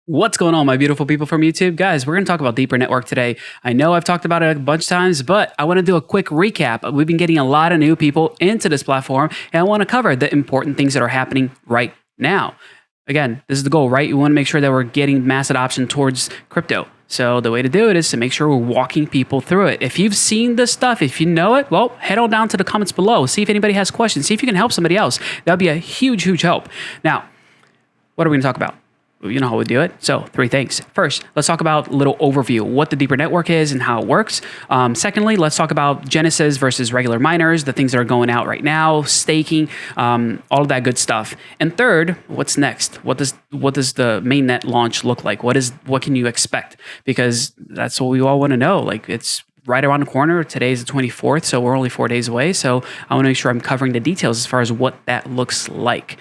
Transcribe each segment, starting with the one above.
What's going on, my beautiful people from YouTube? Guys, we're going to talk about Deeper Network today. I know I've talked about it a bunch of times, but I want to do a quick recap. We've been getting a lot of new people into this platform, and I want to cover the important things that are happening right now. Again, this is the goal, right? You want to make sure that we're getting mass adoption towards crypto. So the way to do it is to make sure we're walking people through it. If you've seen this stuff, if you know it, well, head on down to the comments below. See if anybody has questions. See if you can help somebody else. That would be a huge, huge help. Now, what are we going to talk about? You know how we do it. So 3 things. First, let's talk about a little overview, what the Deeper Network is and how it works. Secondly, let's talk about Genesis versus regular miners, the things that are going out right now, staking, all of that good stuff. And third, what's next? What does the mainnet launch look like? What can you expect? Because that's what we all want to know. Like, it's right around the corner. Today's the 24th, so we're only 4 days away. So I want to make sure I'm covering the details as far as what that looks like.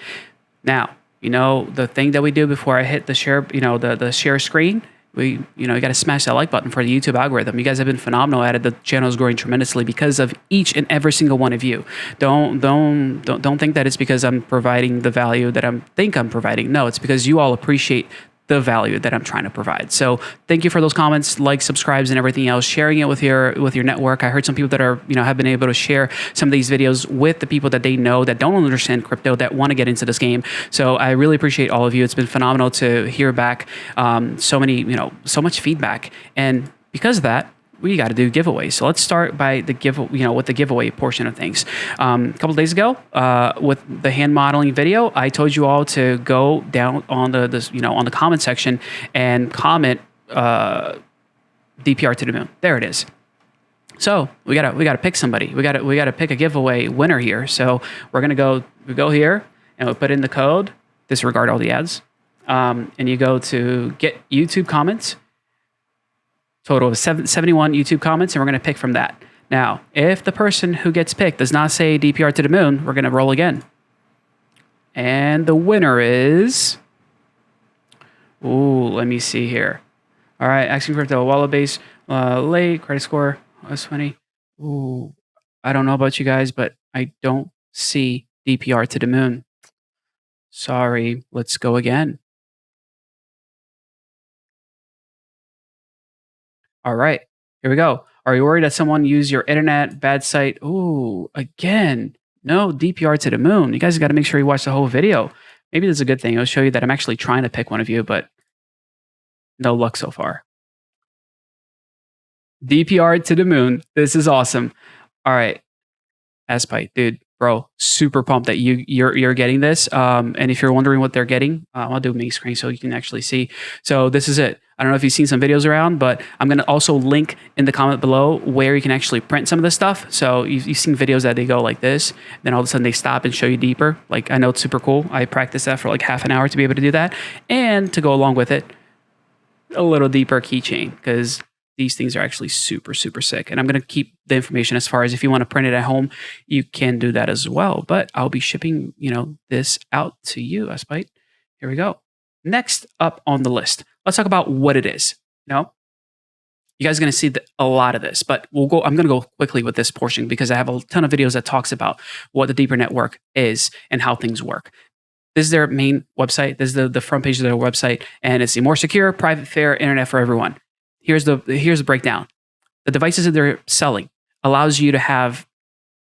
Now, you know, the thing that we do before I hit the share, the share screen, you got to smash that like button for the YouTube algorithm. You guys have been phenomenal at it. The channel is growing tremendously because of each and every single one of you. Don't think that it's because I'm providing the value that I'm providing. No, it's because you all appreciate the value that I'm trying to provide. So thank you for those comments, likes, subscribes, and everything else. Sharing it with your network. I heard some people that are have been able to share some of these videos with the people that they know that don't understand crypto, that want to get into this game. So I really appreciate all of you. It's been phenomenal to hear back so much feedback, and because of that, we got to do giveaways. So let's start by the with the giveaway portion of things. A couple of days ago, with the hand modeling video, I told you all to go down on the comment section and comment DPR to the moon. There it is. So we gotta pick somebody. We gotta pick a giveaway winner here. So we go here and we put in the code. Disregard all the ads, and you go to get YouTube comments. Total of 71 YouTube comments, and we're going to pick from that. Now, if the person who gets picked does not say DPR to the moon, we're going to roll again. And the winner is... Ooh, let me see here. All right, Axiom Crypto, wallet base, late, credit score, +20. Ooh, I don't know about you guys, but I don't see DPR to the moon. Sorry, let's go again. All right, here we go. Are you worried that someone used your internet, bad site? Ooh, again, no DPR to the moon. You guys got to make sure you watch the whole video. Maybe this is a good thing. It'll show you that I'm actually trying to pick one of you, but no luck so far. DPR to the moon. This is awesome. All right, Aspite, dude, bro, super pumped that you're getting this. And if you're wondering what they're getting, I'll do a main screen so you can actually see. So this is it. I don't know if you've seen some videos around, but I'm going to also link in the comment below where you can actually print some of this stuff. So you've seen videos that they go like this, then all of a sudden they stop and show you deeper. Like, I know it's super cool. I practiced that for like half an hour to be able to do that. And to go along with it, a little deeper keychain, because these things are actually super, super sick. And I'm going to keep the information as far as if you want to print it at home, you can do that as well. But I'll be shipping, this out to you, Aspite. Here we go. Next up on the list, let's talk about what it is. You guys are going to see a lot of this, but I'm going to go quickly with this portion because I have a ton of videos that talks about what the Deeper Network is and how things work. This is their main website. This is the front page of their website, and it's a more secure, private, fair internet for everyone. Here's the breakdown. The devices that they're selling allows you to have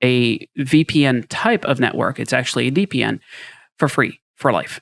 a VPN type of network. It's actually a DPN for free for life.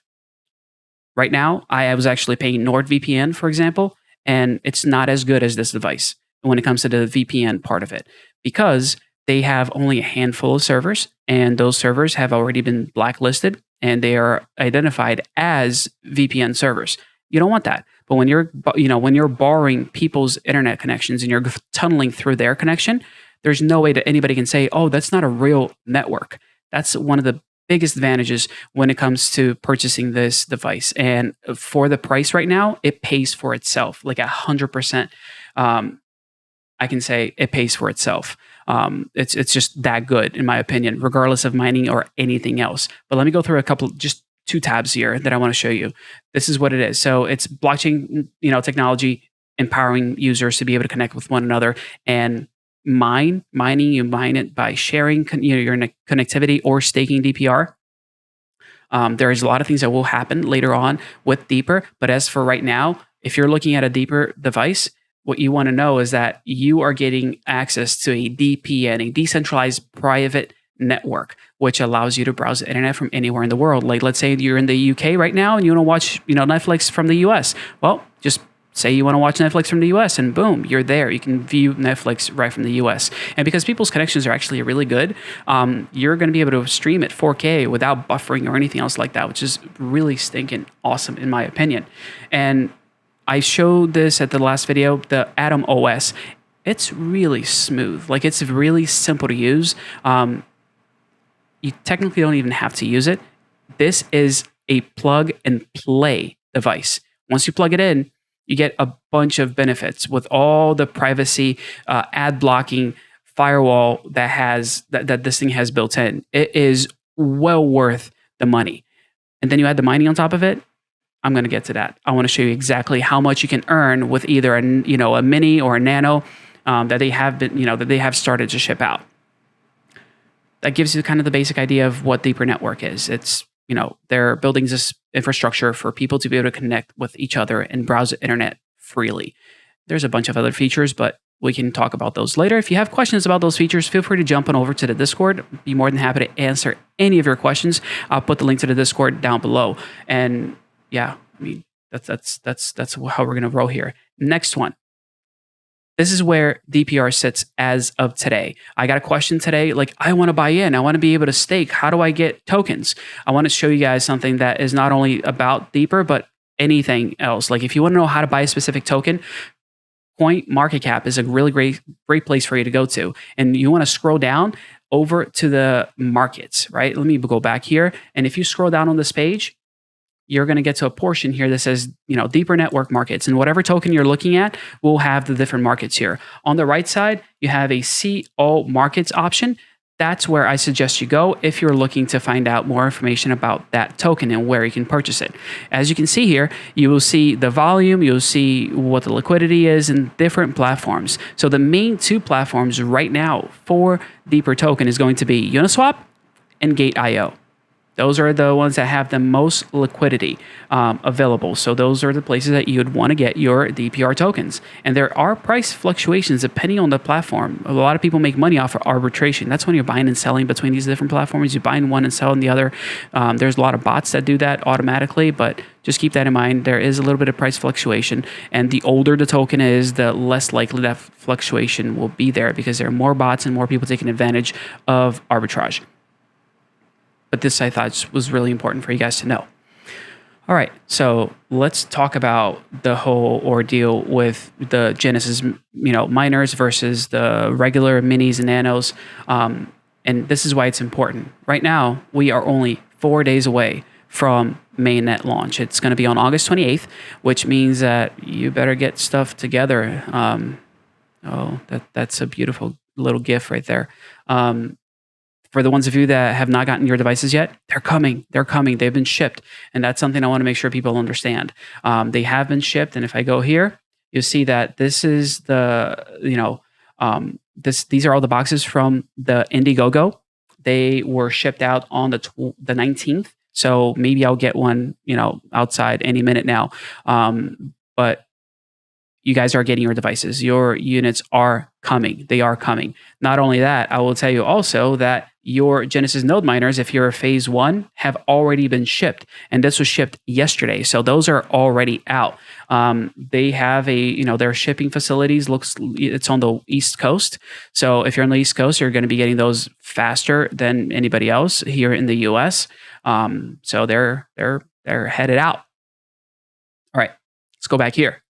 Right now, I was actually paying NordVPN, for example, and it's not as good as this device when it comes to the VPN part of it, because they have only a handful of servers, and those servers have already been blacklisted, and they are identified as VPN servers. You don't want that. But when you're borrowing people's internet connections and you're tunneling through their connection, there's no way that anybody can say, oh, that's not a real network. That's one of the biggest advantages when it comes to purchasing this device. And for the price right now, it pays for itself. Like 100%, I can say it pays for itself. It's just that good, in my opinion, regardless of mining or anything else. But let me go through just 2 tabs here that I want to show you. This is what it is. So it's blockchain, technology, empowering users to be able to connect with one another and mining. You mine it by sharing, your connectivity or staking DPR. There's a lot of things that will happen later on with Deeper, but as for right now, if you're looking at a Deeper device, what you want to know is that you are getting access to a DPN, a decentralized private network, which allows you to browse the internet from anywhere in the world. Like, let's say you're in the UK right now and you want to watch, Netflix from the US. Well, just say you want to watch Netflix from the US and boom, you're there. You can view Netflix right from the US. And because people's connections are actually really good, you're going to be able to stream at 4K without buffering or anything else like that, which is really stinking awesome in my opinion. And I showed this at the last video, the Atom OS. It's really smooth. Like, it's really simple to use. You technically don't even have to use it. This is a plug and play device. Once you plug it in, you get a bunch of benefits with all the privacy, ad blocking, firewall that this thing has built in. It is well worth the money. And then you add the mining on top of it. I'm going to get to that. I want to show you exactly how much you can earn with either a mini or a nano that they have started to ship out. That gives you kind of the basic idea of what Deeper Network is. It's, they're building this infrastructure for people to be able to connect with each other and browse the internet freely. There's a bunch of other features, but we can talk about those later. If you have questions about those features, feel free to jump on over to the Discord. Be more than happy to answer any of your questions. I'll put the link to the Discord down below. And yeah, I mean, that's how we're gonna roll here. Next one. This is where DPR sits as of today. I got a question today, like, I want to buy in. I want to be able to stake. How do I get tokens? I want to show you guys something that is not only about Deeper, but anything else. Like, if you want to know how to buy a specific token, CoinMarketCap is a really great place for you to go to. And you want to scroll down over to the markets, right? Let me go back here. And if you scroll down on this page, you're going to get to a portion here that says, Deeper Network Markets. And whatever token you're looking at will have the different markets here. On the right side, you have a See All Markets option. That's where I suggest you go if you're looking to find out more information about that token and where you can purchase it. As you can see here, you will see the volume, you'll see what the liquidity is in different platforms. So the main two platforms right now for Deeper token is going to be Uniswap and Gate.io. Those are the ones that have the most liquidity available. So those are the places that you would want to get your DPR tokens. And there are price fluctuations depending on the platform. A lot of people make money off of arbitration. That's when you're buying and selling between these different platforms. You buy in one and sell in the other. There's a lot of bots that do that automatically, but just keep that in mind. There is a little bit of price fluctuation. And the older the token is, the less likely that fluctuation will be there because there are more bots and more people taking advantage of arbitrage. But this, I thought, was really important for you guys to know. All right, so let's talk about the whole ordeal with the Genesis, miners versus the regular minis and nanos. And this is why it's important. Right now, we are only 4 days away from mainnet launch. It's going to be on August 28th, which means that you better get stuff together. That's a beautiful little GIF right there. For the ones of you that have not gotten your devices yet, they're coming. They're coming. They've been shipped. And that's something I want to make sure people understand. They have been shipped. And if I go here, you'll see that this is the, these are all the boxes from the Indiegogo. They were shipped out on the 19th. So maybe I'll get one, outside any minute now. But you guys are getting your devices. Your units are coming. They are coming. Not only that, I will tell you also that your Genesis node miners, if you're a phase 1, have already been shipped. And this was shipped yesterday. So those are already out. They have their shipping facilities, it's on the East Coast. So if you're on the East Coast, you're going to be getting those faster than anybody else here in the US. So they're headed out. All right, let's go back here.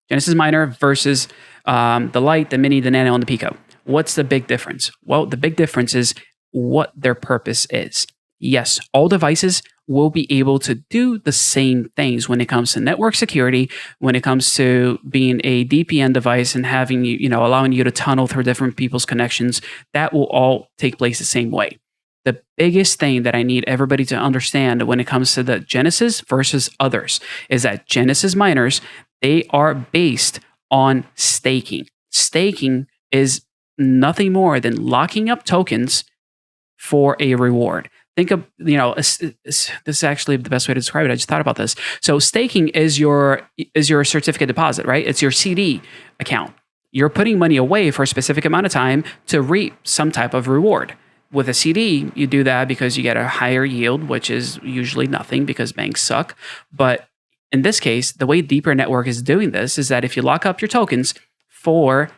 Genesis Miner versus the Lite, the Mini, the Nano, and the Pico. What's the big difference? Well, the big difference is what their purpose is. Yes, all devices will be able to do the same things when it comes to network security, when it comes to being a DPN device and having allowing you to tunnel through different people's connections. That will all take place the same way. The biggest thing that I need everybody to understand when it comes to the Genesis versus others is that Genesis miners, they are based on staking. Staking is nothing more than locking up tokens for a reward. think of, this is actually the best way to describe it. I just thought about this. So staking is your certificate deposit, right? It's your CD account. You're putting money away for a specific amount of time to reap some type of reward. With a CD, you do that because you get a higher yield, which is usually nothing because banks suck. But in this case, the way DPR Network is doing this is that if you lock up your tokens for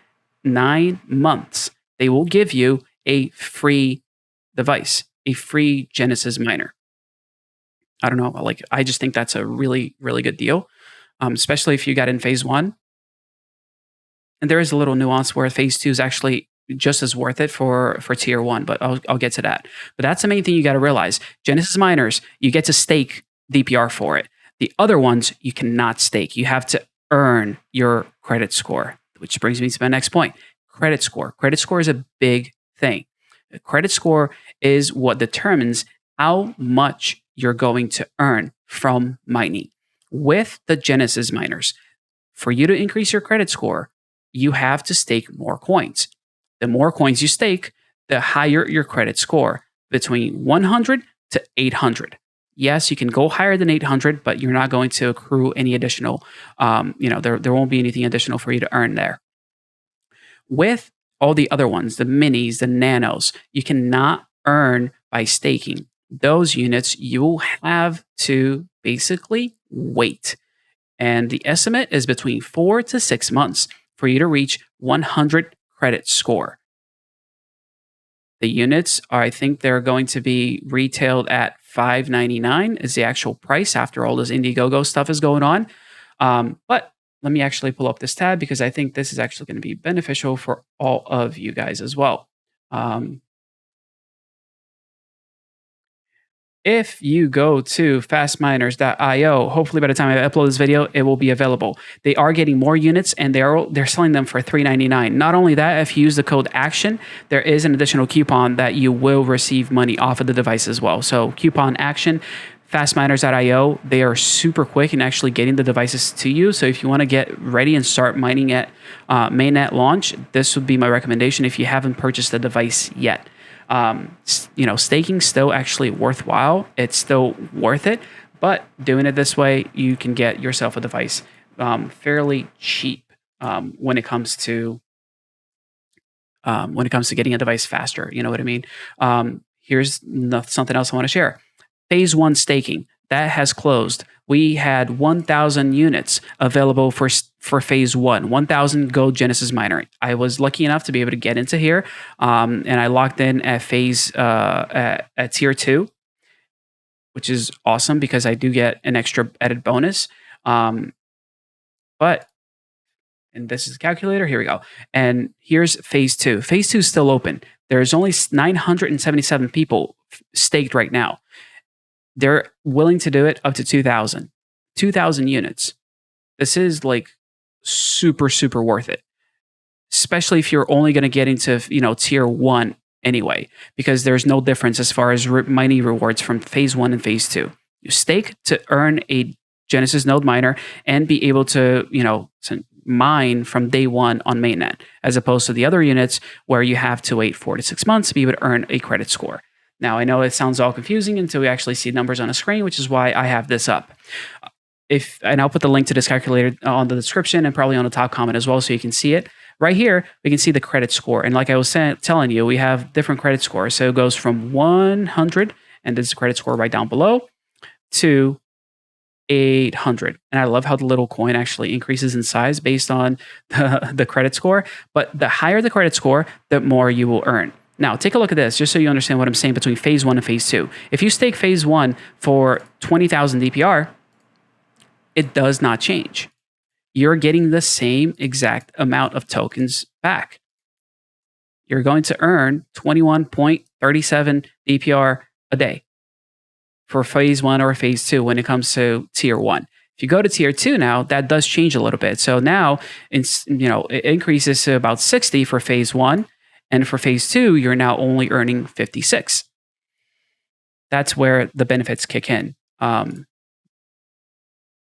9 months, they will give you a free device, a free Genesis miner. I don't know, like I just think that's a really, really good deal, especially if you got in phase one. And there is a little nuance where phase two is actually just as worth it for tier one, but I'll get to that. But that's the main thing you got to realize. Genesis miners, you get to stake DPR for it. The other ones you cannot stake. You have to earn your credit score, which brings me to my next point. Credit score. Credit score is a big thing. The credit score is what determines how much you're going to earn from mining. With the Genesis miners, for you to increase your credit score, you have to stake more coins. The more coins you stake, the higher your credit score, between 100 to 800. Yes, you can go higher than 800, but you're not going to accrue any additional, there won't be anything additional for you to earn there. With all the other ones, the minis, the nanos, you cannot earn by staking. Those units, you will have to basically wait. And the estimate is between 4 to 6 months for you to reach 100 credit score. The units I think they're going to be retailed at $5.99 is the actual price after all this Indiegogo stuff is going on. But let me actually pull up this tab because I think this is actually going to be beneficial for all of you guys as well. If you go to fastminers.io, hopefully by the time I upload this video, it will be available. They are getting more units and they're selling them for $3.99. Not only that, if you use the code ACTION, there is an additional coupon that you will receive money off of the device as well. So coupon ACTION, fastminers.io, they are super quick in actually getting the devices to you. So if you want to get ready and start mining at mainnet launch, this would be my recommendation if you haven't purchased the device yet. Staking still actually worthwhile. It's still worth it, but doing it this way, you can get yourself a device fairly cheap when it comes to getting a device faster. You know what I mean? Here's something else I want to share. Phase one staking that has closed. We had 1,000 units available for phase one, 1,000 gold Genesis miner. I was lucky enough to be able to get into here, and I locked in at at tier 2, which is awesome because I do get an extra added bonus. And this is the calculator. Here we go. And here's phase 2. Phase 2 is still open. There's only 977 people staked right now. They're willing to do it up to 2,000 units. This is like super, super worth it, especially if you're only going to get into, tier 1 anyway, because there's no difference as far as mining rewards from phase 1 and phase 2. You stake to earn a Genesis node miner and be able to, mine from day 1 on mainnet, as opposed to the other units where you have to wait 4 to 6 months to be able to earn a credit score. Now, I know it sounds all confusing until we actually see numbers on a screen, which is why I have this up. And I'll put the link to this calculator on the description and probably on the top comment as well so you can see it. Right here, we can see the credit score. And like I was telling you, we have different credit scores. So it goes from 100, and this is the credit score right down below, to 800. And I love how the little coin actually increases in size based on the credit score. But the higher the credit score, the more you will earn. Now, take a look at this, just so you understand what I'm saying between phase 1 and phase 2. If you stake phase 1 for 20,000 DPR, it does not change. You're getting the same exact amount of tokens back. You're going to earn 21.37 DPR a day for phase 1 or phase 2 when it comes to tier 1. If you go to tier 2 now, that does change a little bit. So now, it increases to about 60 for phase 1. And for phase 2, you're now only earning 56. That's where the benefits kick in. I'm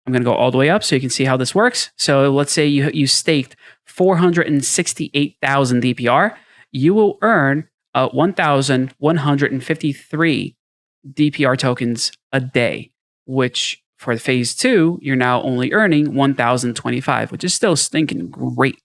going to go all the way up so you can see how this works. So let's say you staked 468,000 DPR. You will earn 1,153 DPR tokens a day, which for phase two, you're now only earning 1,025, which is still stinking great.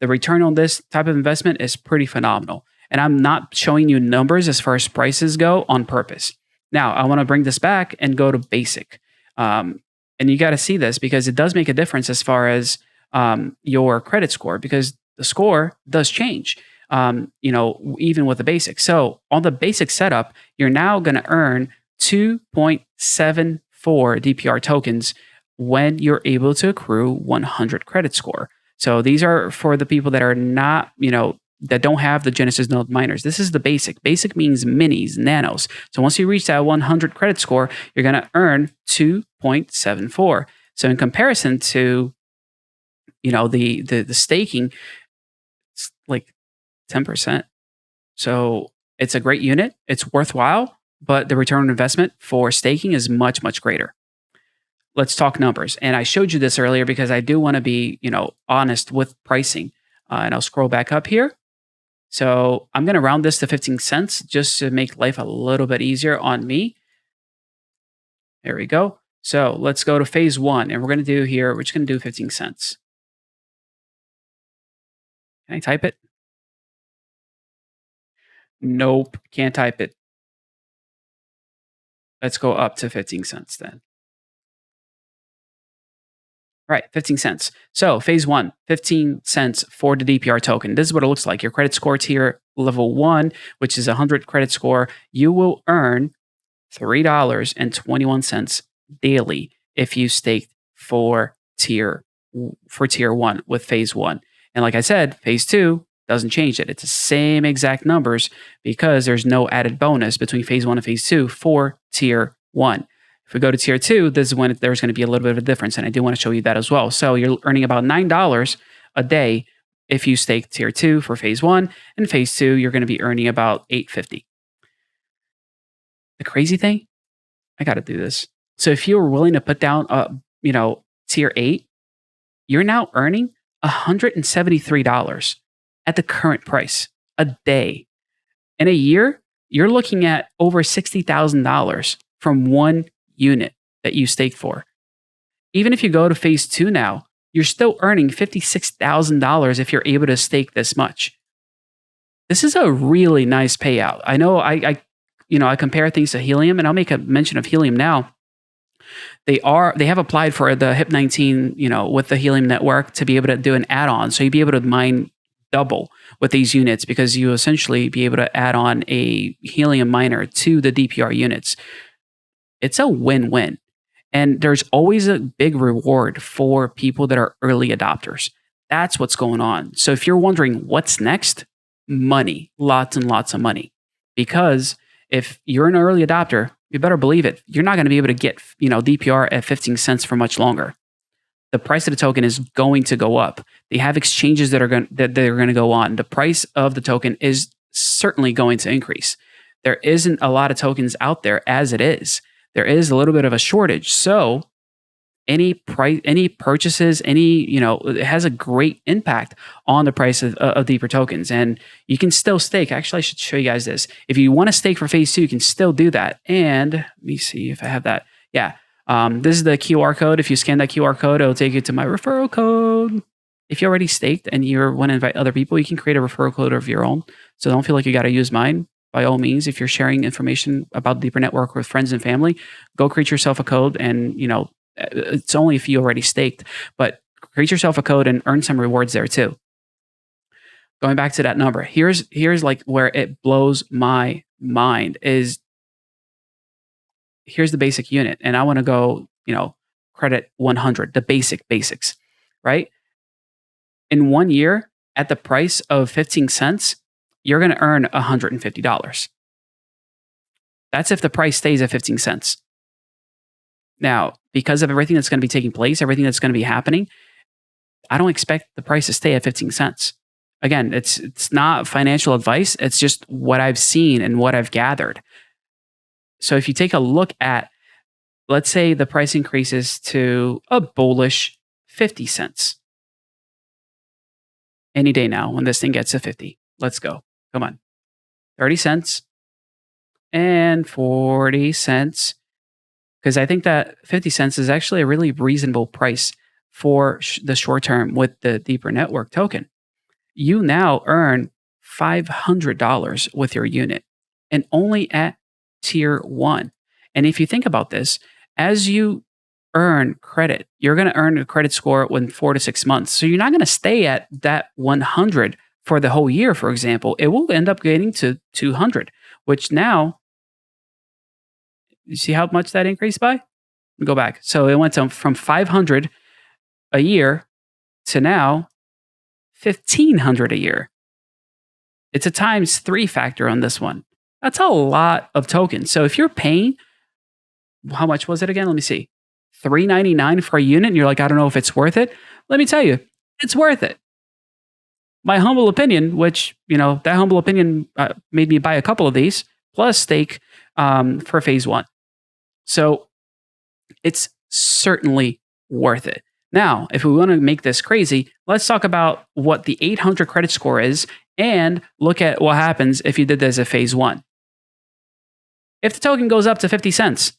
The return on this type of investment is pretty phenomenal. And I'm not showing you numbers as far as prices go on purpose. Now, I want to bring this back and go to basic. And you got to see this because it does make a difference as far as your credit score, because the score does change, even with the basic. So on the basic setup, you're now going to earn 2.74 DPR tokens when you're able to accrue 100 credit score. So these are for the people that are not, that don't have the Genesis node miners. This is the basic. Basic means minis, nanos. So once you reach that 100 credit score, you're going to earn 2.74. So in comparison to, the staking, it's like 10%. So it's a great unit. It's worthwhile, but the return on investment for staking is much, much greater. Let's talk numbers. And I showed you this earlier because I do want to be, honest with pricing. And I'll scroll back up here. So I'm going to round this to 15 cents just to make life a little bit easier on me. There we go. So let's go to phase one. And we're going to do here, we're just going to do 15 cents. Can I type it? Nope, can't type it. Let's go up to 15 cents then. Right, 15 cents. So phase one, 15 cents for the DPR token. This is what it looks like. Your credit score tier level 1, which is 100 credit score, you will earn $3.21 daily if you staked for tier 1 with phase 1. And like I said, phase 2 doesn't change it. It's the same exact numbers because there's no added bonus between phase 1 and phase 2 for tier 1. If we go to tier 2, this is when there's going to be a little bit of a difference, and I do want to show you that as well. So you're earning about $9 a day if you stake tier 2 for phase 1, and phase 2 you're going to be earning about $8.50. The crazy thing, I got to do this. So if you were willing to put down, tier 8, you're now earning $173 at the current price a day. In a year, you're looking at over $60,000 from one unit that you stake for. Even if you go to phase 2 now, you're still earning $56,000 if you're able to stake this much. This is a really nice payout. I know I compare things to Helium, and I'll make a mention of Helium now. They have applied for the HIP-19, with the Helium network to be able to do an add-on. So you'd be able to mine double with these units because you essentially be able to add on a Helium miner to the DPR units. It's a win-win. And there's always a big reward for people that are early adopters. That's what's going on. So if you're wondering what's next, money, lots and lots of money. Because if you're an early adopter, you better believe it. You're not going to be able to get, DPR at 15 cents for much longer. The price of the token is going to go up. They have exchanges that are going to go on. The price of the token is certainly going to increase. There isn't a lot of tokens out there as it is. There is a little bit of a shortage. So any purchases, it has a great impact on the price of deeper tokens. And you can still stake. Actually, I should show you guys this. If you want to stake for phase 2, you can still do that. And let me see if I have that. Yeah. This is the QR code. If you scan that QR code, it'll take you to my referral code. If you already staked and you want to invite other people, you can create a referral code of your own. So don't feel like you got to use mine. By all means, if you're sharing information about the Deeper Network with friends and family, go create yourself a code. And, it's only if you already staked, but create yourself a code and earn some rewards there too. Going back to that number, here's like where it blows my mind is here's the basic unit. And I want to go, credit 100, the basics, right? In 1 year at the price of 15 cents, you're going to earn $150. That's if the price stays at 15 cents. Now, because of everything that's going to be taking place, everything that's going to be happening, I don't expect the price to stay at 15 cents. Again, it's not financial advice. It's just what I've seen and what I've gathered. So if you take a look at, let's say the price increases to a bullish 50 cents. Any day now when this thing gets to 50. Let's go. Come on. 30 cents. and 40 cents, because I think that 50 cents is actually a really reasonable price for the short term with the Deeper Network token. You now earn $500 with your unit, and only at tier 1. And if you think about this, as you earn credit, you're going to earn a credit score within 4 to 6 months. So you're not going to stay at that 100 for the whole year, for example. It will end up getting to 200, which now, you see how much that increased by? Go back. So it went from 500 a year to now 1,500 a year. It's a times 3 factor on this one. That's a lot of tokens. So if you're paying, how much was it again? Let me see. $3.99 for a unit, and you're like, I don't know if it's worth it. Let me tell you, it's worth it. My humble opinion, which, that humble opinion made me buy a couple of these, plus Stake for phase 1. So it's certainly worth it. Now, if we want to make this crazy, let's talk about what the 800 credit score is and look at what happens if you did this at phase 1. If the token goes up to 50 cents,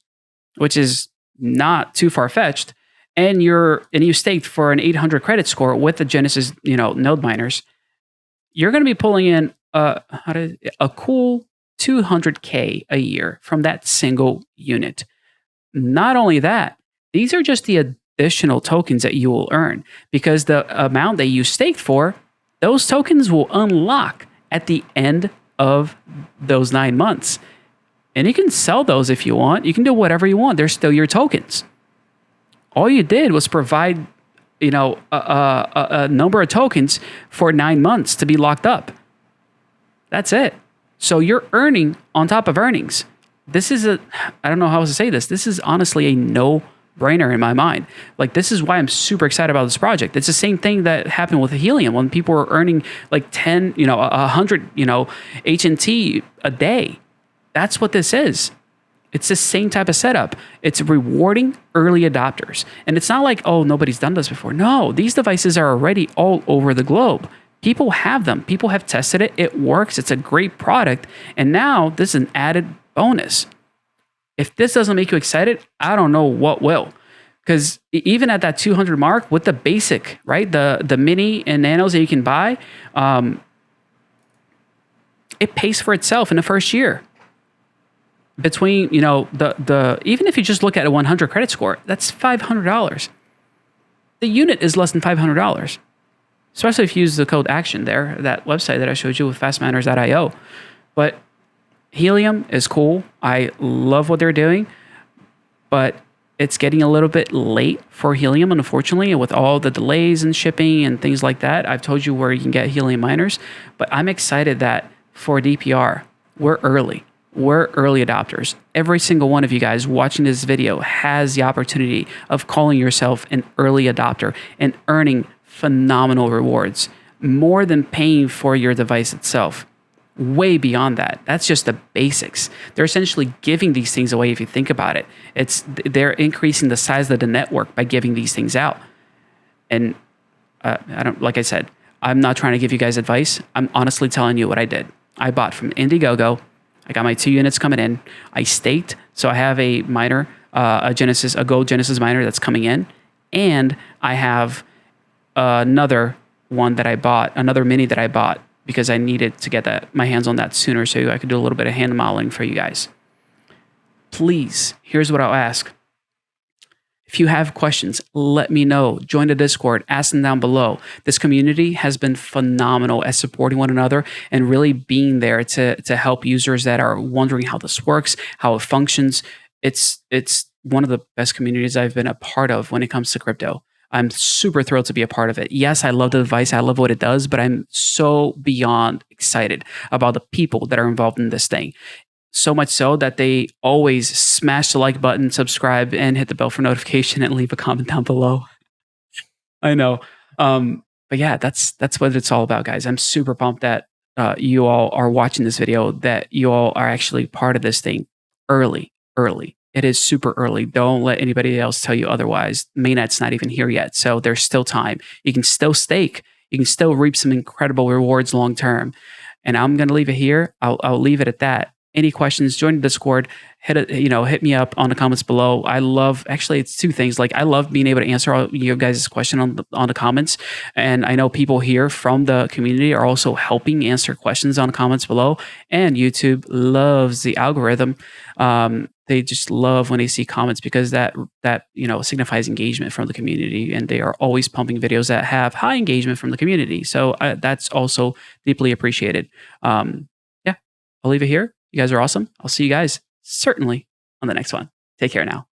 which is not too far-fetched, and you staked for an 800 credit score with the Genesis, node miners, you're going to be pulling in a cool 200K a year from that single unit. Not only that, these are just the additional tokens that you will earn, because the amount that you staked for, those tokens will unlock at the end of those 9 months. And you can sell those if you want. You can do whatever you want. They're still your tokens. All you did was provide, a number of tokens for 9 months to be locked up. That's it. So you're earning on top of earnings. This is I don't know how else to say this. This is honestly a no-brainer in my mind. Like, this is why I'm super excited about this project. It's the same thing that happened with Helium when people were earning like 10, 100, HNT a day. That's what this is. It's the same type of setup. It's rewarding early adopters. And it's not like, oh, nobody's done this before. No, these devices are already all over the globe. People have them. People have tested it. It works. It's a great product. And now this is an added bonus. If this doesn't make you excited, I don't know what will. Because even at that 200 mark with the basic, right, the mini and nanos that you can buy, it pays for itself in the first year. Between, even if you just look at a 100 credit score, that's $500. The unit is less than $500, especially if you use the code ACTION there, that website that I showed you with fastminers.io. But Helium is cool. I love what they're doing, but it's getting a little bit late for Helium, unfortunately, with all the delays in shipping and things like that. I've told you where you can get Helium miners, but I'm excited that for DPR, we're early. We're early adopters. Every single one of you guys watching this video has the opportunity of calling yourself an early adopter and earning phenomenal rewards, more than paying for your device itself. Way beyond that. That's just the basics. They're essentially giving these things away if you think about it. They're increasing the size of the network by giving these things out. And like I said, I'm not trying to give you guys advice. I'm honestly telling you what I did. I bought from Indiegogo. I got my 2 units coming in. I staked, so I have a miner, a Gold Genesis miner that's coming in, and I have another one that I bought, another mini that I bought because I needed to get my hands on that sooner, so I could do a little bit of hand modeling for you guys. Please, here's what I'll ask. If you have questions, let me know. Join the Discord, ask them down below. This community has been phenomenal at supporting one another and really being there to help users that are wondering how this works, how it functions. It's one of the best communities I've been a part of when it comes to crypto. I'm super thrilled to be a part of it. Yes, I love the device. I love what it does, but I'm so beyond excited about the people that are involved in this thing. So much so that they always smash the like button, subscribe, and hit the bell for notification and leave a comment down below. I know. But yeah, that's what it's all about, guys. I'm super pumped that you all are watching this video, that you all are actually part of this thing early. It is super early. Don't let anybody else tell you otherwise. Mainnet's not even here yet, so there's still time. You can still stake. You can still reap some incredible rewards long term. And I'm going to leave it here. I'll leave it at that. Any questions, join the Discord, hit me up on the comments below. I love, actually, it's two things. Like, I love being able to answer all your guys' question on the comments. And I know people here from the community are also helping answer questions on the comments below. And YouTube loves the algorithm. They just love when they see comments because that signifies engagement from the community, and they are always pumping videos that have high engagement from the community. So that's also deeply appreciated. Yeah, I'll leave it here. You guys are awesome. I'll see you guys certainly on the next one. Take care now.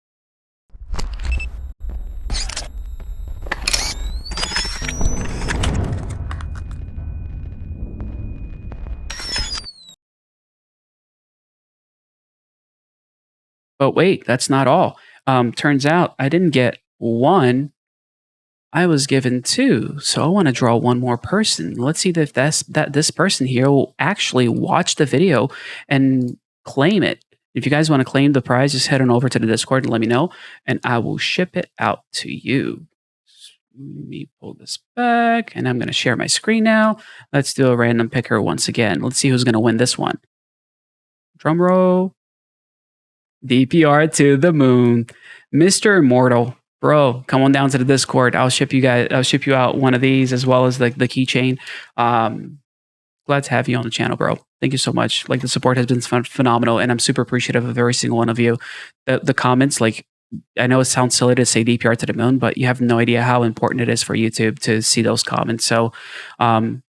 But wait, that's not all. Turns out I didn't get one. I was given two. So I want to draw one more person. Let's see if this person here will actually watch the video and claim it. If you guys want to claim the prize, just head on over to the Discord and let me know, and I will ship it out to you. Let me pull this back, and I'm going to share my screen now. Let's do a random picker once again. Let's see who's going to win this one. Drum roll. DPR to the moon. Mr. Immortal. Bro, come on down to the Discord. I'll ship you out one of these, as well as the keychain. Glad to have you on the channel, bro. Thank you so much. Like, the support has been phenomenal, and I'm super appreciative of every single one of you. The comments, like, I know it sounds silly to say DPR to the moon, but you have no idea how important it is for YouTube to see those comments. So,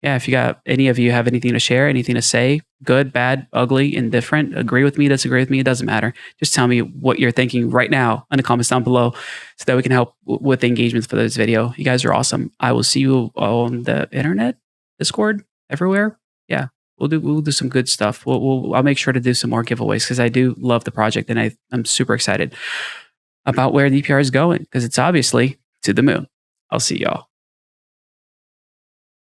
yeah, if any of you have anything to share, anything to say, good, bad, ugly, indifferent, agree with me, disagree with me, it doesn't matter. Just tell me what you're thinking right now in the comments down below so that we can help with the engagements for this video. You guys are awesome. I will see you on the internet, Discord, everywhere. Yeah, we'll do some good stuff. I'll make sure to do some more giveaways because I do love the project, and I'm super excited about where DPR is going because it's obviously to the moon. I'll see y'all.